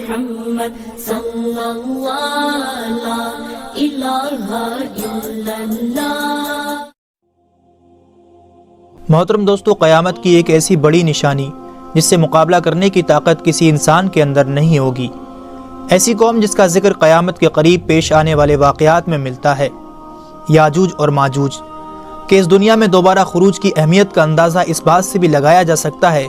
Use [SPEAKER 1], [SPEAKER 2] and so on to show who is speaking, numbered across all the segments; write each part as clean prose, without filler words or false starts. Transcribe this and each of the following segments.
[SPEAKER 1] محمد صلی اللہ لا الہ الا اللہ۔
[SPEAKER 2] محترم دوستو، قیامت کی ایک ایسی بڑی نشانی جس سے مقابلہ کرنے کی طاقت کسی انسان کے اندر نہیں ہوگی، ایسی قوم جس کا ذکر قیامت کے قریب پیش آنے والے واقعات میں ملتا ہے، یاجوج اور ماجوج، کہ اس دنیا میں دوبارہ خروج کی اہمیت کا اندازہ اس بات سے بھی لگایا جا سکتا ہے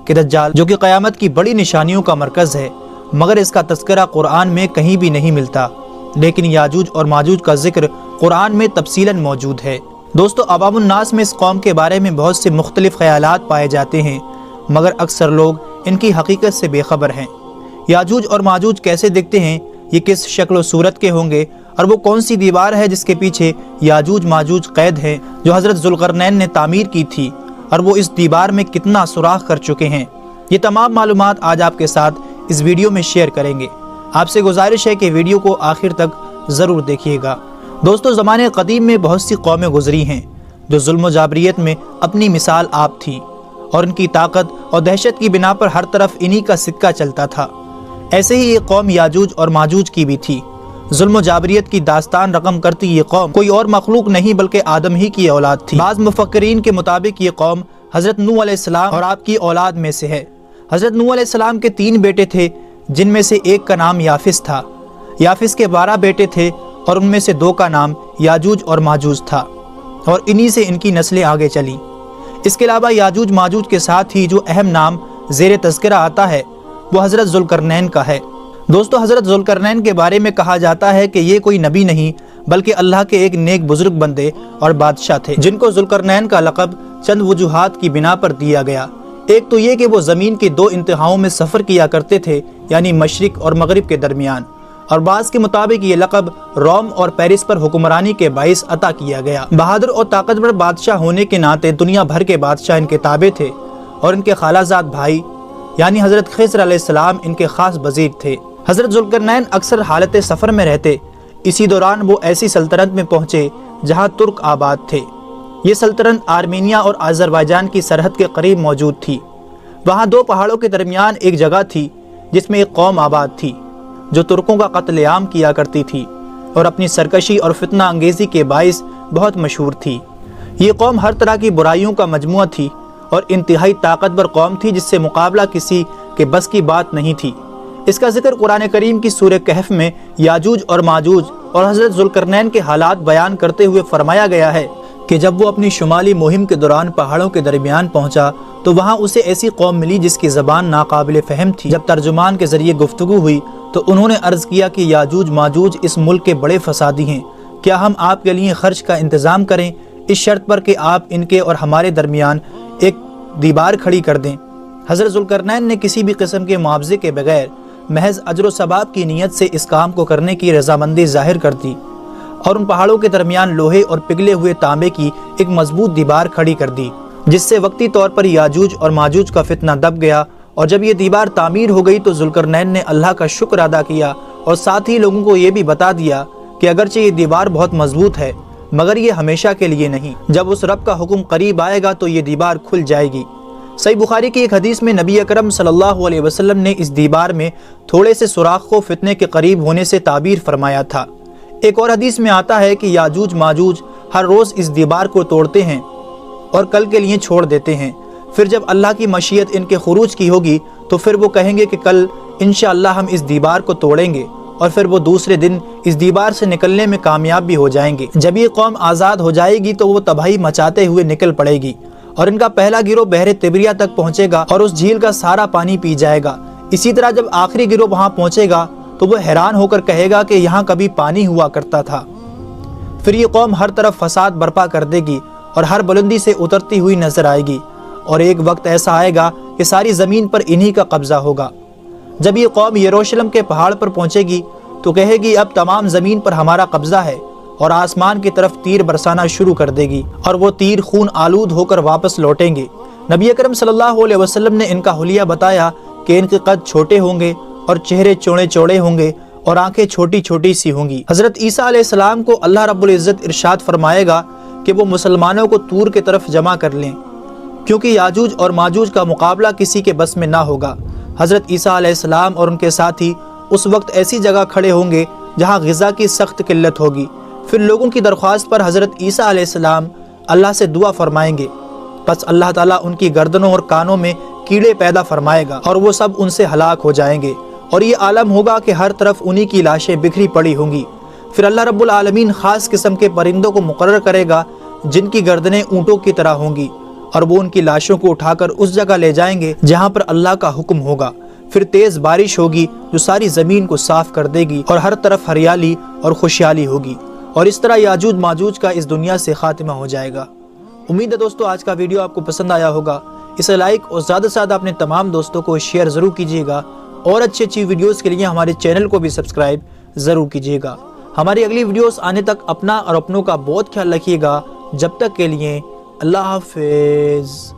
[SPEAKER 2] کہ دجال، جو کہ قیامت کی بڑی نشانیوں کا مرکز ہے، مگر اس کا تذکرہ قرآن میں کہیں بھی نہیں ملتا، لیکن یاجوج اور ماجوج کا ذکر قرآن میں تفصیلاً موجود ہے۔ دوستو، عوام الناس میں اس قوم کے بارے میں بہت سے مختلف خیالات پائے جاتے ہیں، مگر اکثر لوگ ان کی حقیقت سے بے خبر ہیں۔ یاجوج اور ماجوج کیسے دکھتے ہیں، یہ کس شکل و صورت کے ہوں گے، اور وہ کون سی دیوار ہے جس کے پیچھے یاجوج ماجوج قید ہیں جو حضرت ذوالقرنین نے تعمیر کی تھی، اور وہ اس دیوار میں کتنا سوراخ کر چکے ہیں، یہ تمام معلومات آج آپ کے ساتھ اس ویڈیو میں شیئر کریں گے۔ آپ سے گزارش ہے کہ ویڈیو کو آخر تک ضرور دیکھیے گا۔ دوستو، زمانے قدیم میں بہت سی قومیں گزری ہیں جو ظلم و جابریت میں اپنی مثال آپ تھی، اور ان کی طاقت اور دہشت کی بنا پر ہر طرف انہی کا سکہ چلتا تھا۔ ایسے ہی ایک قوم یاجوج اور ماجوج کی بھی تھی۔ ظلم و جابریت کی داستان رقم کرتی یہ قوم کوئی اور مخلوق نہیں بلکہ آدم ہی کی اولاد تھی۔ بعض مفکرین کے مطابق یہ قوم حضرت نوح علیہ السلام اور آپ کی اولاد میں سے ہے۔ حضرت نوح علیہ السلام کے 3 بیٹے تھے، جن میں سے ایک کا نام یافس تھا۔ یافس کے 12 بیٹے تھے، اور ان میں سے 2 کا نام یاجوج اور ماجوج تھا، اور انہی سے ان کی نسلیں آگے چلیں۔ اس کے علاوہ یاجوج ماجوج کے ساتھ ہی جو اہم نام زیر تذکرہ آتا ہے وہ حضرت ذوالقرنین کا ہے۔ دوستو، حضرت ذوالقرنین کے بارے میں کہا جاتا ہے کہ یہ کوئی نبی نہیں بلکہ اللہ کے ایک نیک بزرگ بندے اور بادشاہ تھے، جن کو ذوالقرنین کا لقب چند وجوہات کی بنا پر دیا گیا۔ ایک تو یہ کہ وہ زمین کے 2 انتہاؤں میں سفر کیا کرتے تھے، یعنی مشرق اور مغرب کے درمیان، اور بعض کے مطابق یہ لقب روم اور پیرس پر حکمرانی کے باعث عطا کیا گیا۔ بہادر اور طاقتور بادشاہ ہونے کے ناطے دنیا بھر کے بادشاہ ان کے تابع تھے، اور ان کے خالہ زاد بھائی یعنی حضرت خضر علیہ السلام ان کے خاص وزیر تھے۔ حضرت ذوالقرنین اکثر حالت سفر میں رہتے۔ اسی دوران وہ ایسی سلطنت میں پہنچے جہاں ترک آباد تھے۔ یہ سلطنت آرمینیا اور آذربائیجان کی سرحد کے قریب موجود تھی۔ وہاں 2 پہاڑوں کے درمیان ایک جگہ تھی جس میں ایک قوم آباد تھی جو ترکوں کا قتل عام کیا کرتی تھی اور اپنی سرکشی اور فتنہ انگیزی کے باعث بہت مشہور تھی۔ یہ قوم ہر طرح کی برائیوں کا مجموعہ تھی اور انتہائی طاقتور قوم تھی جس سے مقابلہ کسی کے بس کی بات نہیں تھی۔ اس کا ذکر قرآن کریم کی سورہ کہف میں یاجوج اور ماجوج اور حضرت ذوالقرنین کے حالات بیان کرتے ہوئے فرمایا گیا ہے کہ جب وہ اپنی شمالی مہم کے دوران پہاڑوں کے درمیان پہنچا تو وہاں اسے ایسی قوم ملی جس کی زبان ناقابل فہم تھی۔ جب ترجمان کے ذریعے گفتگو ہوئی تو انہوں نے عرض کیا کہ یاجوج ماجوج اس ملک کے بڑے فسادی ہیں، کیا ہم آپ کے لیے خرچ کا انتظام کریں اس شرط پر کہ آپ ان کے اور ہمارے درمیان ایک دیوار کھڑی کر دیں۔ حضرت ذوالقرنین نے کسی بھی قسم کے معاوضے کے بغیر محض اجر و ثواب کی نیت سے اس کام کو کرنے کی رضامندی ظاہر کر دی، اور ان پہاڑوں کے درمیان لوہے اور پگھلے ہوئے تانبے کی ایک مضبوط دیوار کھڑی کر دی، جس سے وقتی طور پر یاجوج اور ماجوج کا فتنہ دب گیا۔ اور جب یہ دیوار تعمیر ہو گئی تو ذوالقرنین نے اللہ کا شکر ادا کیا، اور ساتھ ہی لوگوں کو یہ بھی بتا دیا کہ اگرچہ یہ دیوار بہت مضبوط ہے مگر یہ ہمیشہ کے لیے نہیں، جب اس رب کا حکم قریب آئے گا تو یہ دیوار کھل جائے گی۔ صحیح بخاری کی ایک حدیث میں نبی اکرم صلی اللہ علیہ وسلم نے اس دیوار میں تھوڑے سے سوراخ کو فتنے کے قریب ہونے سے تعبیر فرمایا تھا۔ ایک اور حدیث میں آتا ہے کہ یاجوج ماجوج ہر روز اس دیوار کو توڑتے ہیں اور کل کے لیے چھوڑ دیتے ہیں، پھر جب اللہ کی مشیت ان کے خروج کی ہوگی تو پھر وہ کہیں گے کہ کل انشاءاللہ ہم اس دیوار کو توڑیں گے، اور پھر وہ دوسرے دن اس دیوار سے نکلنے میں کامیاب بھی ہو جائیں گے۔ جب یہ قوم آزاد ہو جائے گی تو وہ تباہی مچاتے ہوئے نکل پڑے گی، اور ان کا پہلا گروہ بحر تبریہ تک پہنچے گا اور اس جھیل کا سارا پانی پی جائے گا۔ اسی طرح جب آخری گروہ وہاں پہنچے گا تو وہ حیران ہو کر کہے گا کہ یہاں کبھی پانی ہوا کرتا تھا۔ پھر یہ قوم ہر طرف فساد برپا کر دے گی اور ہر بلندی سے اترتی ہوئی نظر آئے گی، اور ایک وقت ایسا آئے گا کہ ساری زمین پر انہی کا قبضہ ہوگا۔ جب یہ قوم یروشلم کے پہاڑ پر پہنچے گی تو کہے گی اب تمام زمین پر ہمارا قبضہ ہے، اور آسمان کی طرف تیر برسانا شروع کر دے گی، اور وہ تیر خون آلود ہو کر واپس لوٹیں گے۔ نبی اکرم صلی اللہ علیہ وسلم نے ان کا حلیہ بتایا کہ ان کے قد چھوٹے ہوں گے اور چہرے چوڑے چوڑے ہوں گے اور آنکھیں چھوٹی چھوٹی سی ہوں گی۔ حضرت عیسیٰ علیہ السلام کو اللہ رب العزت ارشاد فرمائے گا کہ وہ مسلمانوں کو طور کی طرف جمع کر لیں، کیونکہ یاجوج اور ماجوج کا مقابلہ کسی کے بس میں نہ ہوگا۔ حضرت عیسیٰ علیہ السلام اور ان کے ساتھی اس وقت ایسی جگہ کھڑے ہوں گے جہاں غذا کی سخت قلت ہوگی۔ پھر لوگوں کی درخواست پر حضرت عیسیٰ علیہ السلام اللہ سے دعا فرمائیں گے، پس اللہ تعالیٰ ان کی گردنوں اور کانوں میں کیڑے پیدا فرمائے گا اور وہ سب ان سے ہلاک ہو جائیں گے، اور یہ عالم ہوگا کہ ہر طرف انہی کی لاشیں بکھری پڑی ہوں گی۔ پھر اللہ رب العالمین خاص قسم کے پرندوں کو مقرر کرے گا جن کی گردنیں اونٹوں کی طرح ہوں گی، اور وہ ان کی لاشوں کو اٹھا کر اس جگہ لے جائیں گے جہاں پر اللہ کا حکم ہوگا۔ پھر تیز بارش ہوگی جو ساری زمین کو صاف کر دے گی، اور ہر طرف ہریالی اور خوشحالی ہوگی، اور اس طرح یاجوج ماجوج کا اس دنیا سے خاتمہ ہو جائے گا۔ امید ہے دوستو آج کا ویڈیو آپ کو پسند آیا ہوگا۔ اسے لائک اور زیادہ سے زیادہ اپنے تمام دوستوں کو شیئر ضرور کیجیے گا، اور اچھی ویڈیوز کے لیے ہمارے چینل کو بھی سبسکرائب ضرور کیجیے گا۔ ہماری اگلی ویڈیوز آنے تک اپنا اور اپنوں کا بہت خیال رکھیے گا۔ جب تک کے لیے اللہ حافظ۔